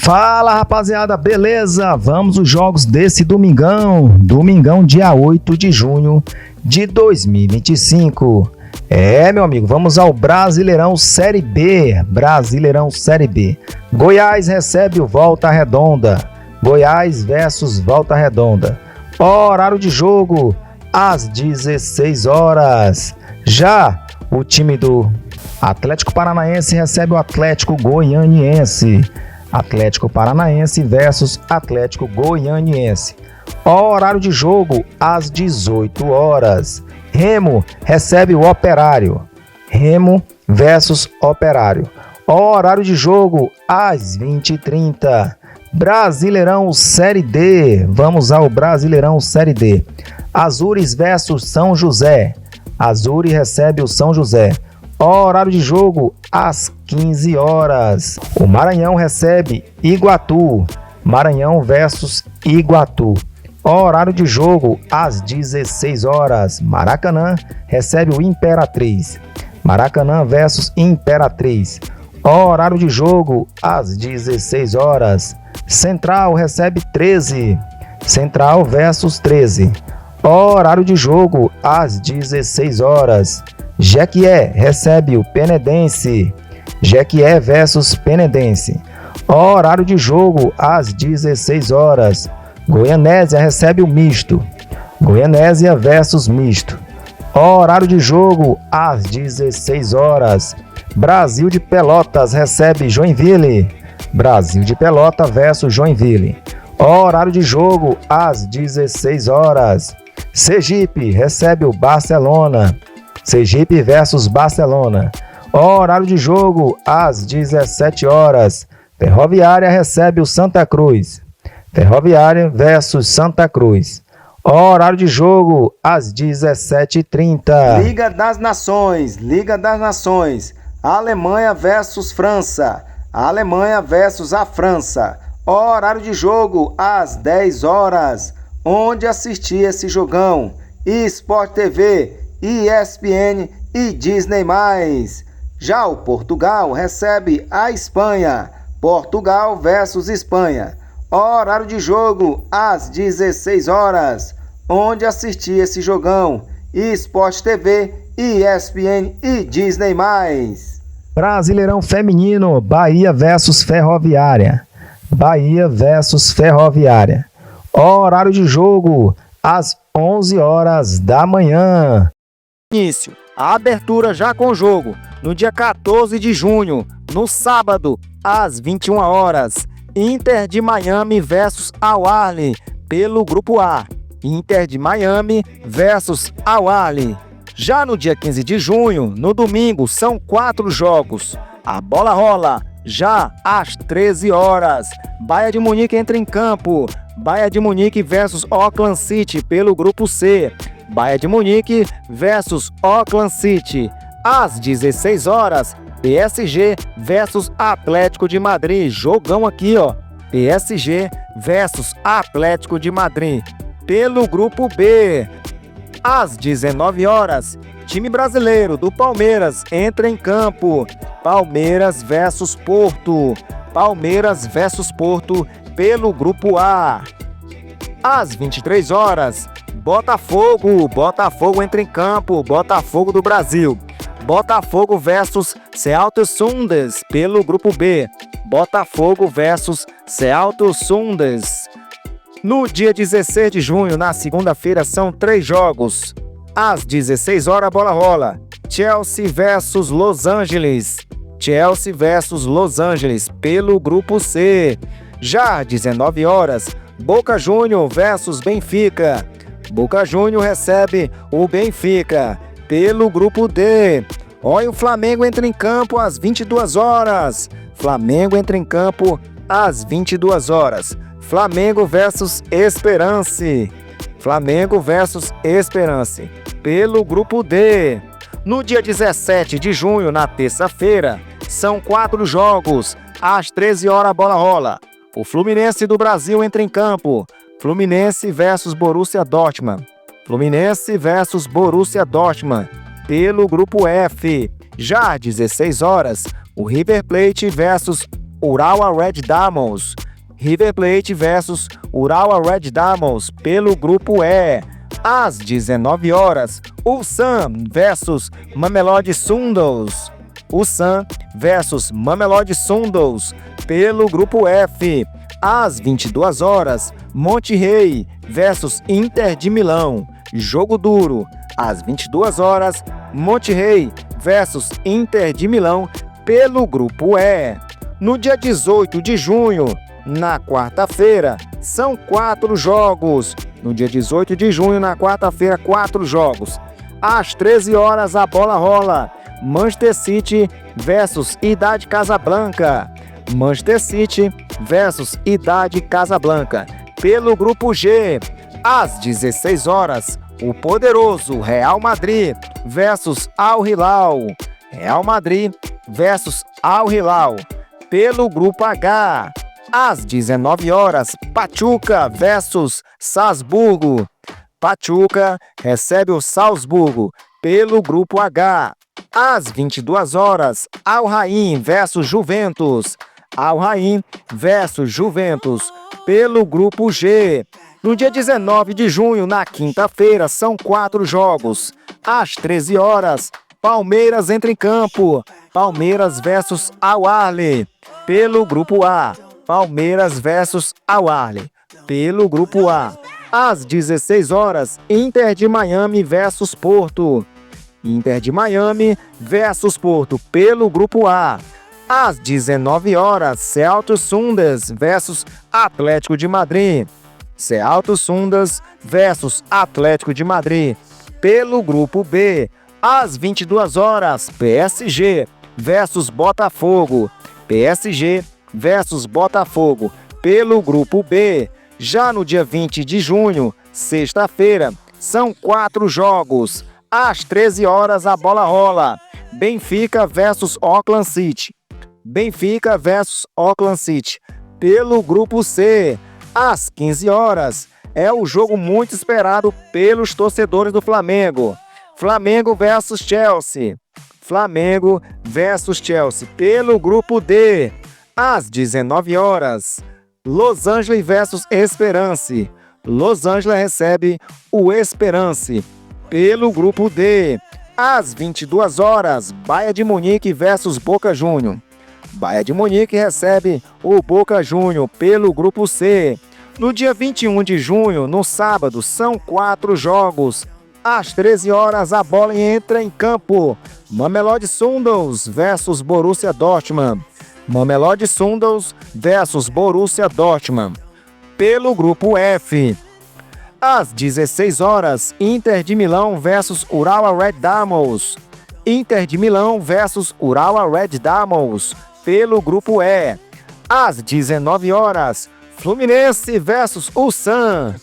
Fala, rapaziada, beleza? Vamos os jogos desse domingão, dia 8 de junho de 2025. Meu amigo, vamos ao Brasileirão Série B, Goiás recebe o Volta Redonda, Goiás versus Volta Redonda. Horário de jogo, às 16 horas. Já o time do Atlético Paranaense recebe o Atlético Goianiense. Atlético Paranaense versus Atlético Goianiense. Horário de jogo, às 18 horas. Remo recebe o Operário. Remo versus Operário. Horário de jogo, às 20h30. Brasileirão Série D. Vamos ao Brasileirão Série D. Azures versus São José. Azures recebe o São José. Horário de jogo, às 15 horas. O Maranhão recebe Iguatu. Maranhão versus Iguatu. Horário de jogo, às 16 horas. Maracanã recebe o Imperatriz. Maracanã versus Imperatriz. Horário de jogo, às 16 horas. Central recebe 13. Central versus 13. Horário de jogo, às 16 horas. Jequié recebe o Penedense. Jequié versus Penedense. Horário de jogo, às 16 horas. Goianésia recebe o Misto. Goianésia versus Misto. Horário de jogo, às 16 horas. Brasil de Pelotas recebe Joinville. Brasil de Pelota versus Joinville. Horário de jogo, às 16 horas. Sergipe recebe o Barcelona. Sergipe versus Barcelona. Horário de jogo, às 17 horas. Ferroviária recebe o Santa Cruz. Ferroviária versus Santa Cruz. Horário de jogo, às 17h30. Liga das Nações. Alemanha versus França. Alemanha versus a França. Horário de jogo, às 10 horas. Onde assistir esse jogão? Sport TV, ESPN e Disney+. Já o Portugal recebe a Espanha. Portugal versus Espanha. Horário de jogo, às 16 horas. Onde assistir esse jogão? Sport TV, ESPN e Disney+. Brasileirão Feminino, Bahia versus Ferroviária. Bahia versus Ferroviária. Horário de jogo, às 11 horas da manhã. Início, a abertura já com o jogo, no dia 14 de junho, no sábado, às 21 horas. Inter de Miami versus Al-Ahly, pelo Grupo A. Inter de Miami versus Al-Ahly. Já no dia 15 de junho, no domingo, são 4 jogos. A bola rola, já às 13 horas. Bayern de Munique entra em campo. Bayern de Munique versus Auckland City, pelo Grupo C. Bayern de Munique versus Auckland City. Às 16 horas, PSG versus Atlético de Madrid. Jogão aqui, ó. PSG versus Atlético de Madrid, pelo Grupo B. Às 19 horas, time brasileiro do Palmeiras entra em campo. Palmeiras versus Porto. Palmeiras versus Porto, pelo Grupo A. Às 23 horas, Botafogo entra em campo. Botafogo do Brasil. Botafogo versus Seattle Sounders, pelo Grupo B. Botafogo versus Seattle Sounders. No dia 16 de junho, na segunda-feira, são 3 jogos. Às 16 horas, a bola rola. Chelsea versus Los Angeles. Chelsea versus Los Angeles, pelo Grupo C. Já às 19 horas, Boca Juniors versus Benfica. Boca Juniors recebe o Benfica, pelo Grupo D. Olha, o Flamengo entra em campo às 22 horas. Flamengo entra em campo às 22 horas. Flamengo versus Esperance. Flamengo versus Esperance, pelo Grupo D. No dia 17 de junho, na terça-feira, são 4 jogos. Às 13 horas a bola rola. O Fluminense do Brasil entra em campo. Fluminense versus Borussia Dortmund. Fluminense versus Borussia Dortmund, pelo Grupo F. Já às 16 horas, o River Plate versus Urawa Red Diamonds. River Plate versus Urawa Red Diamonds pelo grupo E. Às 19 horas, Ulsan versus Mamelodi Sundowns. Ulsan versus Mamelodi Sundowns pelo grupo F. Às 22 horas, Monterrey versus Inter de Milão. Jogo duro. Às 22 horas, Monterrey versus Inter de Milão pelo grupo E. No dia 18 de junho, na quarta-feira, são 4 jogos. No dia 18 de junho, na quarta-feira, 4 jogos. Às 13 horas, a bola rola. Manchester City versus Idade Casablanca. Manchester City versus Idade Casablanca pelo grupo G. Às 16 horas, o poderoso Real Madrid versus Al Hilal. Real Madrid versus Al Hilal pelo grupo H. Às 19 horas, Pachuca versus Salzburgo. Pachuca recebe o Salzburgo pelo grupo H. Às 22 horas, Al Ain versus Juventus. Al Ain versus Juventus pelo grupo G. No dia 19 de junho, na quinta-feira, são 4 jogos. Às 13 horas, Palmeiras entra em campo. Palmeiras versus Al Ahly pelo grupo A. Palmeiras versus Al Ahly pelo grupo A. Às 16 horas, Inter de Miami versus Porto. Inter de Miami versus Porto pelo grupo A. Às 19 horas, Seattle Sounders versus Atlético de Madrid. Seattle Sounders versus Atlético de Madrid pelo grupo B. Às 22 horas, PSG versus Botafogo. PSG versus Botafogo pelo grupo B. Já no dia 20 de junho, sexta-feira, são 4 jogos. Às 13 horas, a bola rola. Benfica versus Auckland City. Benfica versus Auckland City pelo grupo C. Às 15 horas, é o jogo muito esperado pelos torcedores do Flamengo. Flamengo versus Chelsea. Flamengo versus Chelsea pelo grupo D. Às 19 horas, Los Angeles versus Esperance. Los Angeles recebe o Esperance pelo grupo D. Às 22 horas, Bayern de Munique versus Boca Juniors. Bayern de Munique recebe o Boca Juniors pelo grupo C. No dia 21 de junho, no sábado, são 4 jogos. Às 13 horas, a bola entra em campo. Mamelodi Sundowns versus Borussia Dortmund. Mamelodi Sundowns versus Borussia Dortmund pelo grupo F. Às 16 horas, Inter de Milão versus Urawa Red Diamonds. Inter de Milão versus Urawa Red Diamonds pelo grupo E. Às 19 horas, Fluminense versus Ulsan.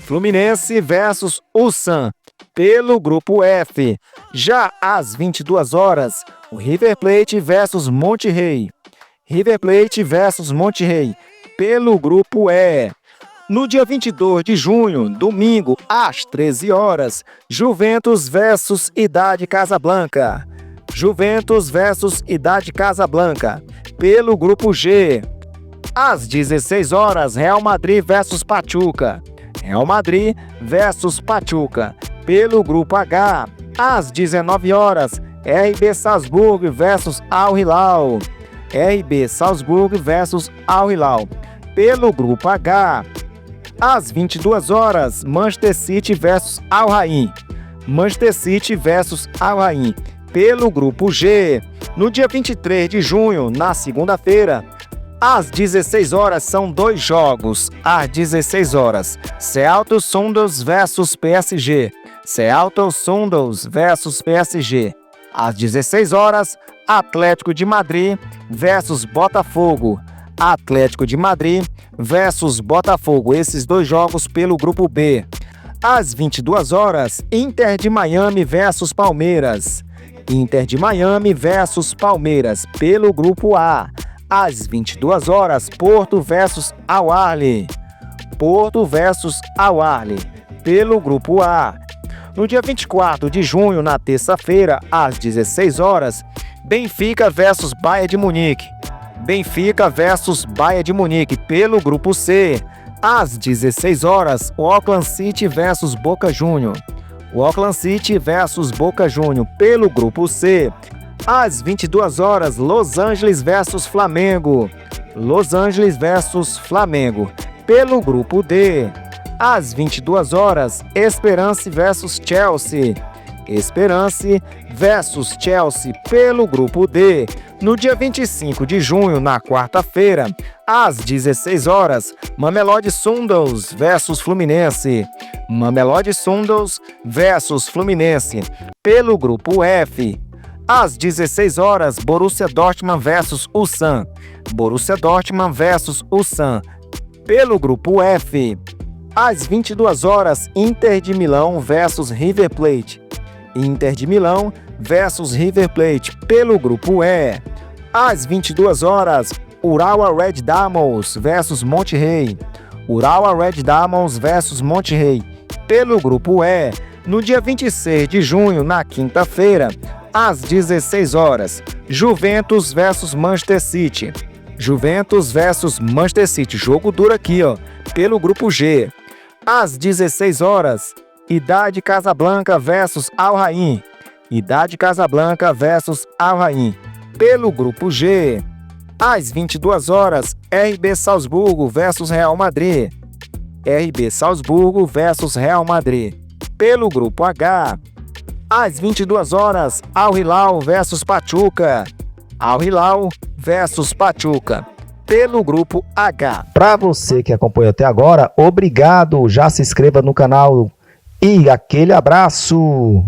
Fluminense versus Ulsan pelo grupo F. Já às 22 horas, o River Plate versus Monterrey. River Plate versus Monterrey pelo grupo E. No dia 22 de junho, domingo, às 13 horas, Juventus versus Idade Casablanca. Juventus versus Idade Casablanca pelo grupo G. Às 16 horas, Real Madrid versus Pachuca. Real Madrid versus Pachuca pelo grupo H. Às 19 horas, RB Salzburgo versus Al Hilal. RB Salzburgo versus Al Hilal pelo grupo H. Às 22 horas, Manchester City versus Al Ain. Manchester City versus Al Ain pelo grupo G. No dia 23 de junho, na segunda-feira, às 16 horas, são 2 jogos. Às 16 horas, Seattle Sounders versus PSG. Seattle Sounders versus PSG. Às 16 horas, Atlético de Madrid versus Botafogo. Atlético de Madrid versus Botafogo. Esses 2 jogos pelo grupo B. Às 22 horas, Inter de Miami versus Palmeiras. Inter de Miami versus Palmeiras pelo grupo A. Às 22 horas, Porto versus Al Ahly. Porto versus Al Ahly pelo grupo A. No dia 24 de junho, na terça-feira, às 16 horas, Benfica versus Bayern de Munique. Benfica versus Bayern de Munique pelo grupo C. Às 16 horas, o Auckland City versus Boca Juniors. O Auckland City versus Boca Juniors pelo grupo C. Às 22 horas, Los Angeles versus Flamengo. Los Angeles versus Flamengo pelo grupo D. Às 22 horas, Esperance versus Chelsea. Esperance versus Chelsea pelo grupo D. No dia 25 de junho, na quarta-feira, às 16 horas, Mamelodi Sundowns versus Fluminense. Mamelodi Sundowns versus Fluminense pelo grupo F. Às 16 horas, Borussia Dortmund versus Ulsan. Borussia Dortmund versus Ulsan pelo grupo F. Às 22 horas, Inter de Milão versus River Plate. Inter de Milão versus River Plate pelo grupo E. Às 22 horas, Urawa Red Diamonds versus Monterrey. Urawa Red Diamonds versus Monterrey pelo grupo E. No dia 26 de junho, na quinta-feira, às 16 horas, Juventus versus Manchester City. Juventus versus Manchester City, jogo duro aqui, pelo grupo G. Às 16 horas, Idade Casablanca versus Al Ain. Idade Casablanca versus Al Ain pelo grupo G. Às 22 horas, RB Salzburgo versus Real Madrid. RB Salzburgo versus Real Madrid pelo grupo H. Às 22 horas, Al Hilal versus Pachuca. Al Hilal versus Pachuca pelo grupo H. Para você que acompanhou até agora, obrigado. Já se inscreva no canal e aquele abraço.